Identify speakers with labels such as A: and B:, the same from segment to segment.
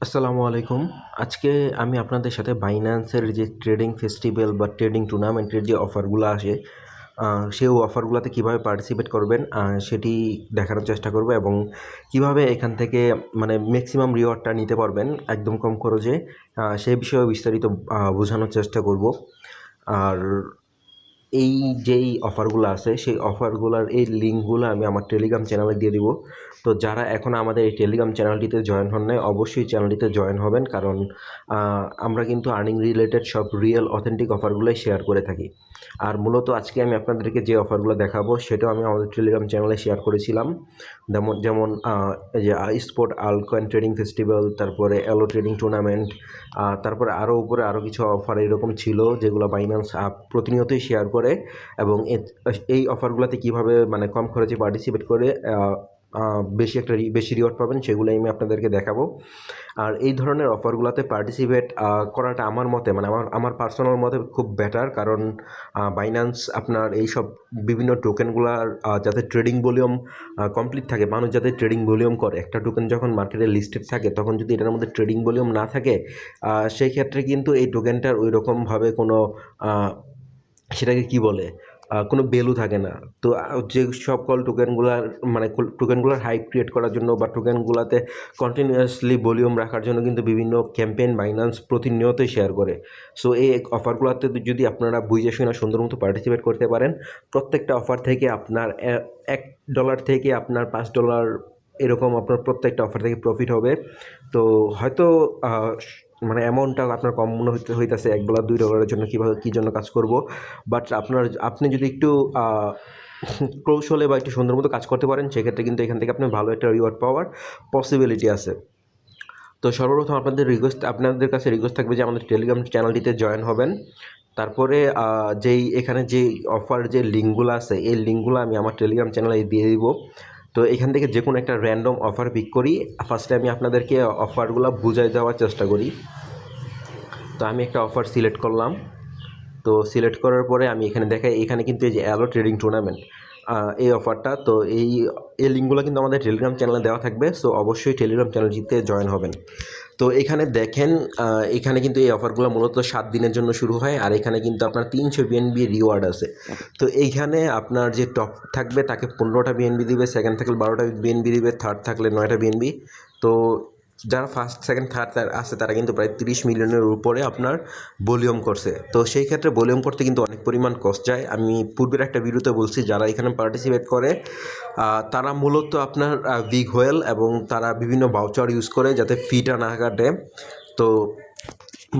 A: আসসালামু আলাইকুম। আজকে আমি আপনাদের সাথে বাইন্যান্সের যে ট্রেডিং ফেস্টিভ্যাল বা ট্রেডিং টুর্নামেন্টের যে অফারগুলো আসে, সেই অফারগুলোতে কীভাবে পার্টিসিপেট করবেন সেটি দেখানোর চেষ্টা করব এবং কিভাবে এখান থেকে মানে ম্যাক্সিমাম রিওয়ার্ডটা নিতে পারবেন একদম কম খরচে, সেই বিষয়ে বিস্তারিত বোঝানোর চেষ্টা করব। আর এই যেই অফারগুলো আছে সেই অফারগুলোর এই লিঙ্কগুলো আমি আমার টেলিগ্রাম চ্যানেলে দিয়ে দিব। তো যারা এখন আমাদের এই টেলিগ্রাম চ্যানেলটিতে জয়েন হন নাই, অবশ্যই চ্যানেলটিতে জয়েন হবেন, কারণ আমরা কিন্তু আর্নিং রিলেটেড সব রিয়েল অথেন্টিক অফারগুলোই শেয়ার করে থাকি। আর মূলত আজকে আমি আপনাদেরকে যে অফারগুলো দেখাবো সেটাও আমি আমাদের টেলিগ্রাম চ্যানেলে শেয়ার করেছিলাম। যেমন এই যে স্পট আলকয়েন ট্রেডিং ফেস্টিভ্যাল, তারপরে এলো ট্রেডিং টুর্নামেন্ট, তারপরে আরও উপরে আরও কিছু অফার এরকম ছিল যেগুলো বাইন্যান্স প্রতিনিয়তই শেয়ার করে। এবং এই অফারগুলোতে কীভাবে মানে কম খরচে পার্টিসিপেট করে বেশি রিওয়ার্ড পাবেন সেগুলোই আমি আপনাদেরকে দেখাবো। আর এই ধরনের অফারগুলোতে পার্টিসিপেট করাটা আমার মতে মানে আমার পার্সোনাল মতে খুব বেটার, কারণ বাইন্যান্স আপনার এইসব বিভিন্ন টোকেনগুলার যাতে ট্রেডিং ভলিউম কমপ্লিট থাকে, মানুষ যাতে ট্রেডিং ভলিউম করে, একটা টোকেন যখন মার্কেটে লিস্টেড থাকে তখন যদি এটার মধ্যে ট্রেডিং ভলিউম না থাকে, সেই ক্ষেত্রে কিন্তু এই টোকেনটার ওই রকমভাবে কোনো সেটাকে কি বলে কোনো ভ্যালু থাকে না। তো যে সকল টোকেনগুলার মানে টোকেনগুলার হাইপ ক্রিয়েট করার জন্য বা টোকেনগুলোতে কন্টিনিউয়াসলি ভলিউম রাখার জন্য কিন্তু বিভিন্ন ক্যাম্পেইন বাইন্যান্স প্রতিনিয়তই শেয়ার করে। সো এই অফারগুলোতে যদি আপনারা বুঝে শুনে সুন্দর মতো পার্টিসিপেট করতে পারেন, প্রত্যেকটা অফার থেকে আপনার $1 থেকে আপনার $5 এরকম আপনার প্রত্যেকটা অফার থেকে প্রফিট হবে। তো হয়তো মানে অ্যামাউন্টটা আপনার কম মনে হইতেছে $1 $2 জন্য কীভাবে কী জন্য কাজ করব, বাট আপনি যদি একটু কৌশলে বা একটু সুন্দর মতো কাজ করতে পারেন সেক্ষেত্রে কিন্তু এখান থেকে আপনার ভালো একটা রিওয়ার্ড পাওয়ার পসিবিলিটি আছে। তো সর্বপ্রথম আপনাদের কাছে রিকোয়েস্ট থাকবে যে আমাদের টেলিগ্রাম চ্যানেলটিতে জয়েন হবেন। তারপরে এখানে যে অফার যে লিঙ্কগুলো আছে এই লিঙ্কগুলো আমি আমার টেলিগ্রাম চ্যানেলে দিয়ে দিব। তো এখান থেকে যে কোনো একটা র্যান্ডম অফার পিক করি, ফার্স্টে আমি আপনাদেরকে অফারগুলো বুঝাই দেওয়ার চেষ্টা করি। তো আমি একটা অফার সিলেক্ট করলাম। তো সিলেক্ট করার পরে আমি এখানে দেখাই, এখানে কিন্তু এই যে এলো ট্রেডিং টুর্নামেন্ট এই অফারটা, তো এই লিঙ্কগুলো কিন্তু আমাদের টেলিগ্রাম চ্যানেলে দেওয়া থাকবে। সো অবশ্যই টেলিগ্রাম চ্যানেলটিতে জয়েন হবেন। তো এখানে দেখেন, এখানে কিন্তু এই অফারগুলো মূলত 7 দিনের জন্য শুরু হয়, আর এখানে কিন্তু আপনার 300 বিএনবি রিওয়ার্ড আছে। তো এইখানে আপনার যে টপ থাকবে তাকে 15টা বিএনবি দিবে, সেকেন্ড থাকলে 12টা বিএনবি দিবে, থার্ড থাকলে 9টা বিএনবি। তো যারা ফার্স্ট সেকেন্ড থার্ড আছে তারা কিন্তু প্রায় 30 মিলিয়নের উপরে আপনার ভলিউম করছে। তো সেই ক্ষেত্রে ভলিউম করতে কিন্তু অনেক পরিমাণ কস্ট যায়। আমি পূর্বের একটা ভিডিওতে বলছি যারা এখানে পার্টিসিপেট করে তারা মূলত আপনার বিগ হোয়েল এবং তারা বিভিন্ন ভাউচার ইউজ করে যাতে ফিটা না কাটে। তো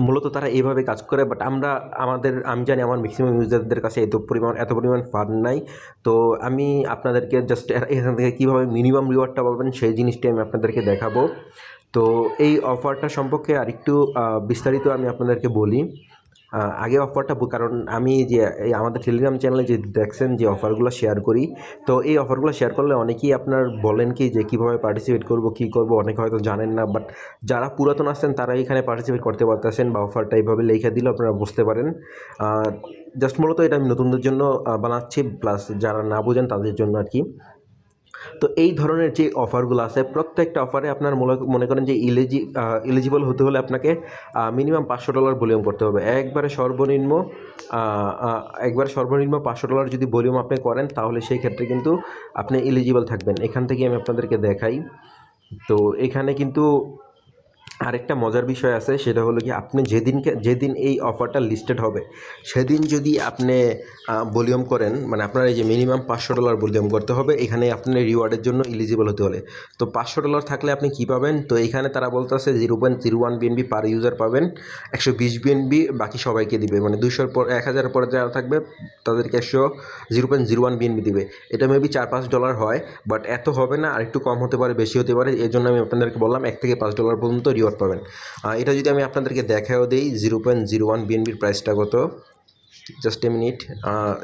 A: মূলত তারা এইভাবে কাজ করে, বাট আমি জানি আমার ম্যাক্সিমাম ইউজারদের কাছে এত পরিমাণ ফান্ড নাই। তো আমি আপনাদেরকে জাস্ট এখান থেকে কীভাবে মিনিমাম রিওয়ার্ডটা পাবেন সেই জিনিসটি আমি আপনাদেরকে দেখাবো। তো এই অফারটা সম্পর্কে আরেকটু বিস্তারিত আমি আপনাদেরকে বলি। আগে অফারটা কারণ আমি যে এই আমাদের টেলিগ্রাম চ্যানেলে যে দেখছেন যে অফারগুলো শেয়ার করি, তো এই অফারগুলো শেয়ার করলে অনেকেই আপনার বলেন কি যে কীভাবে পার্টিসিপেট করব, কী করব, অনেকে হয়তো জানেন না। বাট যারা পুরাতন আছেন তারা এখানে পার্টিসিপেট করতে পারতেছেন বা অফারটা এইভাবে লিখে দিলে আপনারা বুঝতে পারেন। জাস্ট মূলত এটা আমি নতুনদের জন্য বানাচ্ছি, প্লাস যারা না বোঝেন তাদের জন্য আর কি। তো এই ধরনের যে অফারগুলো আছে প্রত্যেকটা অফারে আপনার মনে করেন যে এলিজিবল হতে হলে আপনাকে মিনিমাম $500 ভলিউম করতে হবে। একবারে সর্বনিম্ন $500 যদি ভলিউম আপনি করেন তাহলে সেই ক্ষেত্রে কিন্তু আপনি এলিজিবল থাকবেন। এখান থেকে আমি আপনাদেরকে দেখাই। তো এখানে কিন্তু আরেকটা মজার বিষয় আছে, সেটা হলো কি আপনি যেদিন এই অফারটা লিস্টেড হবে সেদিন যদি আপনি ভলিউম করেন, মানে আপনার এই যে মিনিমাম $500 ভলিউম করতে হবে এখানে আপনি রিওয়ার্ডের জন্য এলিজিবল হতে হলে। তো $500 থাকলে আপনি কি পাবেন, তো এখানে তারা বলতেছে 0.01 বিএনবি পার ইউজার পাবেন, 120 বিএনবি বাকি সবাইকে দিবে, মানে 200-র পর 1000-এর পরে যারা থাকবে তাদেরকে 0.01 বিএনবি দিবে। এটা মেবি $4-5 হয়, বাট এত হবে না, আর একটু কম হতে পারে, বেশি হতে পারে। এর জন্য আমি আপনাদেরকে বললাম $1 থেকে $5 পর্যন্ত রিওয়ার্ড পাবেন। এটা যদি আমি আপনাদেরকে দেখাও দিই 0.01 বিএনবির প্রাইসটা কত, জাস্ট এ মিনিট।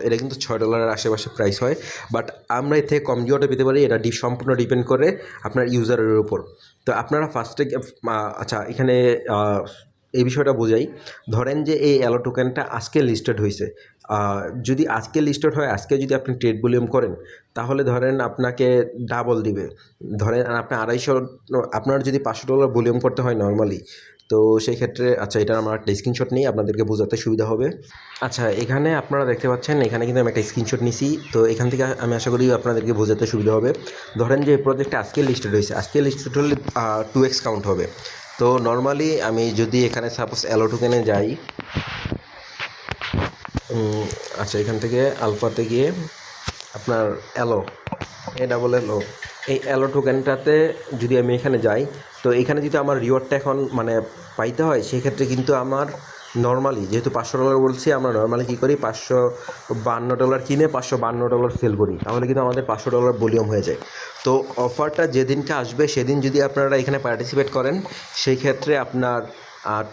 A: এটা কিন্তু $6-এর আশেপাশে প্রাইস হয়, বাট আমরা এর থেকে কম রিওয়ার্ডে পেতে পারি। এটা সম্পূর্ণ ডিপেন্ড করে আপনার ইউজারের উপর। তো আপনারা ফার্স্টে আচ্ছা এখানে এই বিষয়টা বোঝাই। ধরেন যে এই অ্যালো টোকেনটা আজকে লিস্টেড হয়েছে, যদি আজকে লিস্টেড হয়, আজকে যদি আপনি ট্রেড ভলিউম করেন, তাহলে ধরেন আপনাকে ডাবল দিবে। ধরেন আপনি 250, আপনার যদি $500 ভলিউম করতে হয় নর্মালি, তো সেই ক্ষেত্রে আচ্ছা এটার আমার একটা স্ক্রিনশট নিই, আপনাদেরকে বোঝাতে সুবিধা হবে। আচ্ছা এখানে আপনারা দেখতে পাচ্ছেন, এখানে কিন্তু আমি একটা স্ক্রিনশট নিছি, তো এখান থেকে আমি আশা করি আপনাদেরকে বোঝাতে সুবিধা হবে। ধরেন যে এই প্রজেক্টটা আজকে লিস্টেড হয়েছে, আজকে লিস্টেড হলে 2x কাউন্ট হবে। তো নর্মালি আমি যদি এখানে সাপোজ অ্যালো টোকেনে যাই, আচ্ছা এখান থেকে আলফাতে গিয়ে আপনার অ্যালো, ALLO, এই অ্যালো টোকেনটাতে যদি আমি এখানে যাই, তো এখানে যদি আমার রিওয়ার্ডটা এখন মানে পাইতে হয়, সেক্ষেত্রে কিন্তু আমার নর্মালি যেহেতু $500 বলছি, আমরা নর্মালি কী করি, $552 কিনে $552 সেল করি, তাহলে কিন্তু আমাদের $500 ভলিউম হয়ে যায়। তো অফারটা যেদিনকে আসবে সেদিন যদি আপনারা এখানে পার্টিসিপেট করেন, সেই ক্ষেত্রে আপনার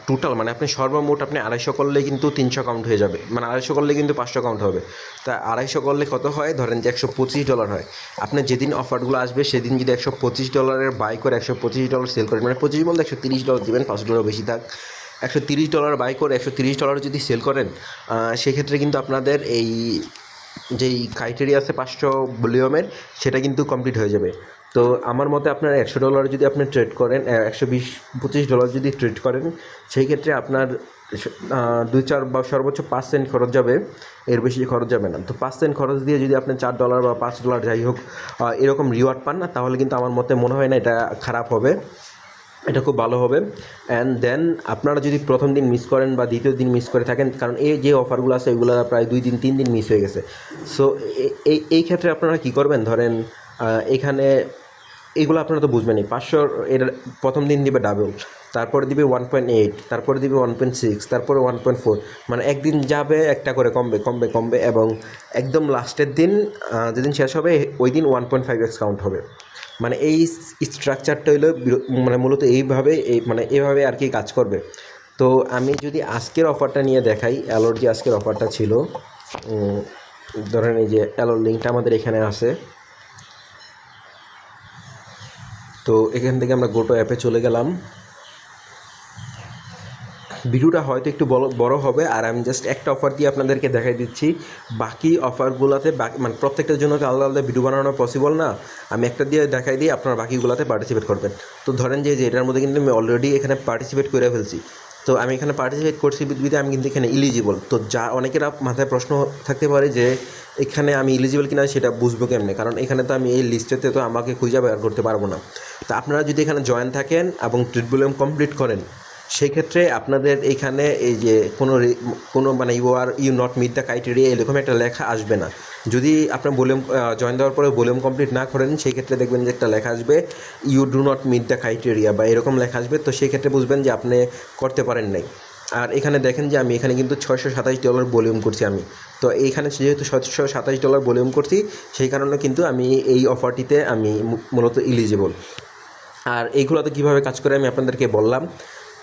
A: টোটাল মানে আপনি সর্বমোট আপনি 250 করলে কিন্তু 300 কাউন্ট হয়ে যাবে, মানে 250 করলে কিন্তু 500 কাউন্ট হবে। তা 250 করলে কত হয়, ধরেন যে $125 হয়। আপনি যেদিন অফারগুলো আসবে সেদিন যদি $125 বাই করে $125 সেল করেন, মানে 25 বলতে $130 দেবেন, $5 বেশি থাক, $130 বাই করে $130 যদি সেল করেন, সেক্ষেত্রে কিন্তু আপনাদের এই যেই ক্রাইটেরিয়া আছে 500 ভলিউমের, সেটা কিন্তু কমপ্লিট হয়ে যাবে। তো আমার মতে আপনার $100 যদি আপনি ট্রেড করেন, 120-25 যদি ট্রেড করেন, সেই ক্ষেত্রে আপনার 2-4 বা সর্বোচ্চ 5 সেন্ট খরচ যাবে, এর বেশি খরচ যাবে না। তো 5 সেন্ট খরচ দিয়ে যদি আপনি $4 বা $5 যাই হোক এরকম রিওয়ার্ড পান না, তাহলে কিন্তু আমার মতে মনে হয় না এটা খারাপ হবে, এটা খুব ভালো হবে। অ্যান্ড দেন আপনারা যদি প্রথম দিন মিস করেন বা দ্বিতীয় দিন মিস করে থাকেন, কারণ এই যে অফারগুলো আছে এগুলো প্রায় 2 দিন 3 দিন মিস হয়ে গেছে, সো এই ক্ষেত্রে আপনারা কী করবেন, ধরেন এখানে এগুলো আপনারা তো বুঝবেনই, 500 এর প্রথম দিন দিবে ডাবল, তারপরে দিবে 1.8, তারপরে দিবে 1.6, তারপরে 1.4, মানে একদিন যাবে একটা করে কমবে কমবে কমবে, এবং একদম লাস্টের দিন যেদিন শেষ হবে ওই দিন 1.5x কাউন্ট হবে। মানে এই স্ট্রাকচারটা হলো মানে মূলত এইভাবে এভাবে আর কি কাজ করবে। তো আমি যদি আজকের অফারটা নিয়ে দেখাই, অ্যালোর যে আজকের অফারটা ছিল, ধরেন এই যে অ্যালোর লিঙ্কটা আমাদের এখানে আছে, তো এখান থেকে আমরা গোটো অ্যাপে চলে গেলাম। ভিডিওটা হয়তো একটু বড় হবে, আর আমি জাস্ট একটা অফার দিয়ে আপনাদেরকে দেখাই দিচ্ছি। বাকি অফারগুলোতে মানে প্রত্যেকটার জন্য তো আলাদা আলাদা ভিডিও বানানো পসিবল না, আমি একটা দিয়ে দেখাই দিই, আপনারা বাকিগুলোতে পার্টিসিপেট করবেন। তো ধরেন যে এটার মধ্যে কিন্তু আমি অলরেডি এখানে পার্টিসিপেট করে ফেলছি, তো আমি এখানে পার্টিসিপেট করছি বিধে আমি কিন্তু এখানে ইলিজিবল। তো যা অনেকের মাথায় প্রশ্ন থাকতে পারে যে এখানে আমি ইলিজিবল কিনা সেটা বুঝবো কেমনে, কারণ এখানে তো আমি এই লিস্টেতে তো আমাকে খুঁজে বের করতে পারবো না। তো আপনারা যদি এখানে জয়েন থাকেন এবং ট্রেড ভলিউম কমপ্লিট করেন, সেই ক্ষেত্রে আপনাদের এইখানে এই যে কোনো মানে you not meet the criteria এরকম একটা লেখা আসবে না। যদি আপনার ভলিউম জয়েন দেওয়ার পরে ভলিউম কমপ্লিট না করেন, সেই ক্ষেত্রে দেখবেন যে একটা লেখা আসবে you do not meet the criteria বা এরকম লেখা আসবে, তো সেই ক্ষেত্রে বুঝবেন যে আপনি করতে পারেন নাই। আর এখানে দেখেন যে আমি এখানে কিন্তু $627 ভলিউম করছি আমি, তো এইখানে যেহেতু $627 ভলিউম করছি, সেই কারণে কিন্তু আমি এই অফারটিতে আমি মূলত ইলিজিবল। আর এইগুলোতে কীভাবে কাজ করে আমি আপনাদেরকে বললাম।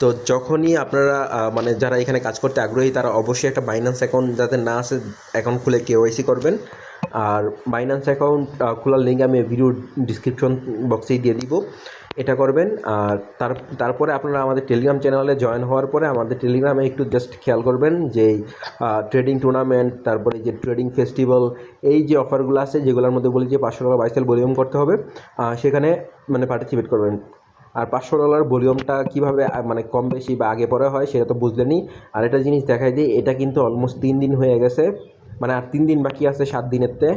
A: তো যখনই আপনারা মানে যারা এখানে কাজ করতে আগ্রহী, তারা অবশ্যই একটা বাইন্যান্স অ্যাকাউন্ট যাদের না আছে, অ্যাকাউন্ট খুলে কেওয়াইসি করবেন। আর বাইন্যান্স অ্যাকাউন্ট খোলার লিঙ্ক আমি ভিডিও ডিসক্রিপশন বক্সেই দিয়ে দিব, এটা করবেন। আর তারপরে আপনারা আমাদের টেলিগ্রাম চ্যানেলে জয়েন হওয়ার পরে আমাদের টেলিগ্রামে একটু জাস্ট খেয়াল করবেন যে ট্রেডিং টুর্নামেন্ট, তারপরে যে ট্রেডিং ফেস্টিভ্যাল, এই যে অফারগুলো আছে যেগুলোর মধ্যে বলি যে $500 বাইসেল ভলিউম করতে হবে, সেখানে মানে পার্টিসিপেট করবেন। আর $500 ভলিউমটা কীভাবে মানে কম বেশি বা আগে পরে হয় সেটা তো বুঝলেনই। আর একটা জিনিস দেখাই দিই, এটা কিন্তু অলমোস্ট 3 দিন হয়ে গেছে, মানে আর 3 দিন বাকি আছে 7 দিনেরতে।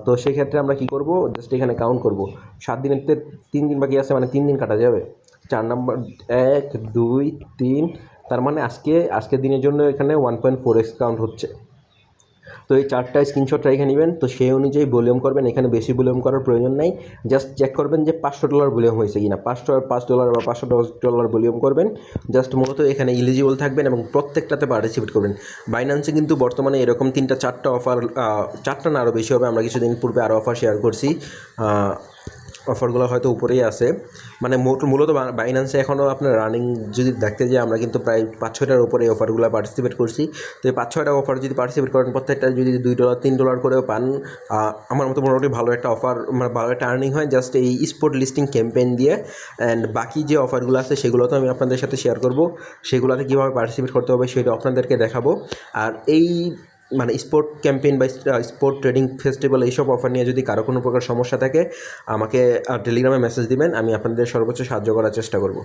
A: তো সেক্ষেত্রে আমরা কী করব, জাস্ট এখানে কাউন্ট করব, 7 দিনেরতে 3 দিন বাকি আছে, মানে 3 দিন কাটা যাবে। 4 নম্বর 1 2 3, তার মানে আজকের দিনের জন্য এখানে 1.4x কাউন্ট হচ্ছে। তো এই 4টা স্ক্রিনশট রেখে নেবেন, তো সেই অনুযায়ী ভলিউম করবেন। এখানে বেশি ভলিউম করার প্রয়োজন নেই, জাস্ট চেক করবেন যে $500 ভলিউম হয়েছে কিনা, $5 বা $510 ভলিউম করবেন। জাস্ট মূলত এখানে ইলিজিবল থাকবেন এবং প্রত্যেকটাতে পার্টিসিপেট করবেন। বাইন্যান্সে কিন্তু বর্তমানে এরকম 3-4টা অফার, 4টা না আরও বেশি হবে, আমরা কিছুদিন পূর্বে আরও অফার শেয়ার করছি। অফারগুলো হয়তো উপরেই আছে, মানে মূলত বাইন্যান্সে এখনও আপনার রানিং যদি দেখতে যাই আমরা কিন্তু প্রায় 5-6টার উপরে এই অফারগুলো পার্টিসিপেট করছি। তো এই 5-6টা অফার যদি পার্টিসিপেট করেন, প্রত্যেকটা যদি $2-3 করেও পান, আমার মতো মোটামুটি ভালো একটা অফার, মানে ভালো একটা আর্নিং হয় জাস্ট এই স্পট লিস্টিং ক্যাম্পেইন দিয়ে। অ্যান্ড বাকি যে অফারগুলো আছে সেগুলো তো আমি আপনাদের সাথে শেয়ার করব, সেগুলোতে কীভাবে পার্টিসিপেট করতে হবে সেটা আপনাদেরকে দেখাবো। আর এই মানে স্পোর্ট ক্যাম্পেইন বা স্পোর্ট ট্রেডিং ফেস্টিভ্যাল এইসব অফার নিয়ে যদি কারো কোনো প্রকার সমস্যা থাকে আমাকে টেলিগ্রামে মেসেজ দিবেন, আমি আপনাদের সর্বোচ্চ সাহায্য করার চেষ্টা করব।